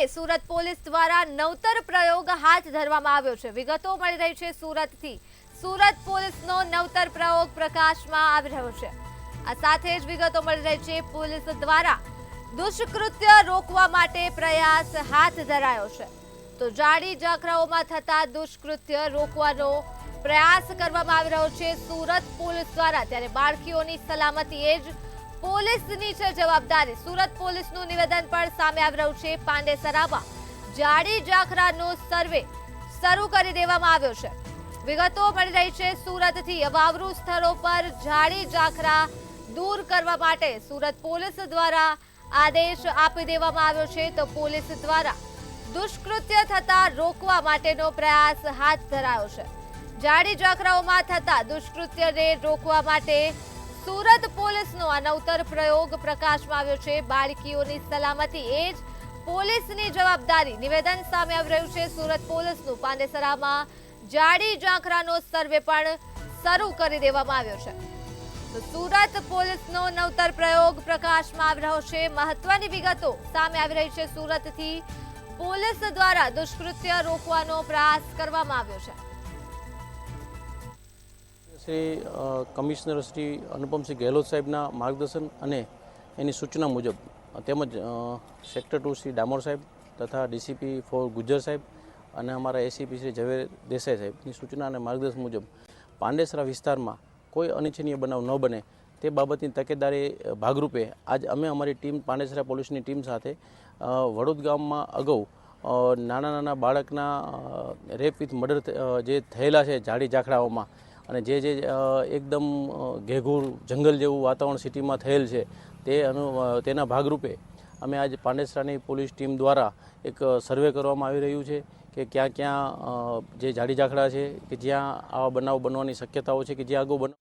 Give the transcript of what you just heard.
Surat police દ્વારા નવતર પ્રયોગ હાથ ધરવામાં આવ્યો છે। વિગતો મળી રહી છે સુરતથી। સુરત પોલીસનો નવતર પ્રયોગ પ્રકાશમાં આવી રહ્યો છે। આ સાથે જ વિગતો મળી રહી છે પોલીસ દ્વારા દુષ્કૃત્ય રોકવા માટે પ્રયાસ હાથ ધરાયો છે। તો જાડી જાખરાઓમાં થતા દુષ્કૃત્ય રોકવાનો પ્રયાસ કરવામાં આવી રહ્યો છે સુરત પોલીસ દ્વારા। ત્યારે બાળકીઓની સલામતી એ જ પોલીસની છે જવાબદારી। સુરત પોલીસનું નિવેદન પણ સામે આવી રહ્યું છે। પાંડેસરામાં જાડી જાખરાનો સર્વે શરૂ કરી દેવામાં આવ્યો છે। વિગતો મળી રહી છે સુરતથી। અવાવરૂ સ્થળો પર જાડી જાખરા દૂર કરવા માટે સુરત પોલીસ દ્વારા આદેશ આપી દેવામાં આવ્યો છે। તો પોલીસ દ્વારા દુષ્કૃત્ય થતા રોકવા માટેનો પ્રયાસ હાથ ધરાયો છે। જાડી જાખરાઓમાં થતા દુષ્કૃત્યને રોકવા માટે સુરત પોલીસનો આ નવતર પ્રયોગ પ્રકાશમાં આવ્યો છે। બાળકીઓની સલામતી એ જ પોલીસની જવાબદારી। નિવેદન સામે આવી રહ્યું છે સુરત પોલીસનું। પાંડેસરામાં જાડી જાખરાનો સર્વે પણ શરૂ કરી દેવામાં આવ્યો છે। તો સુરત પોલીસનો નવતર પ્રયોગ પ્રકાશમાં આવી રહ્યો છે। મહત્વની વિગતો સામે આવી રહી છે સુરતથી। પોલીસ દ્વારા દુષ્કૃત્ય રોકવાનો પ્રયાસ કરવામાં આવ્યો છે। શ્રી કમિશનર શ્રી અનુપમસિંહ ગેહલોત સાહેબના માર્ગદર્શન અને એની સૂચના મુજબ તેમજ સેક્ટર 2 શ્રી ડામોર સાહેબ તથા ડીસીપી 4 ગુજ્જર સાહેબ અને અમારા એસીપી શ્રી ઝવેર દેસાઈ સાહેબની સૂચના અને માર્ગદર્શન મુજબ પાંડેસરા વિસ્તારમાં કોઈ અનિચ્છનીય બનાવ ન બને તે બાબતની તકેદારી ભાગરૂપે આજ અમે અમારી ટીમ પાંડેસરા પોલીસની ટીમ સાથે વડોદ ગામમાં અગાઉ નાના બાળકના રેપ વિથ મર્ડર જે થયેલા છે જાડી જાખરાઓમાં અને જે એકદમ ઘેઘૂર જંગલ જેવું વાતાવરણ સિટીમાં થયેલ છે તેના ભાગરૂપે અમે આજ પાંડેસરાની પોલીસ ટીમ દ્વારા એક સર્વે કરવામાં આવી રહ્યું છે કે ક્યાં ક્યાં જે જાડી જાખરા છે કે જ્યાં આવા બનાવ બનવાની શક્યતાઓ છે કે જ્યાં અગાઉ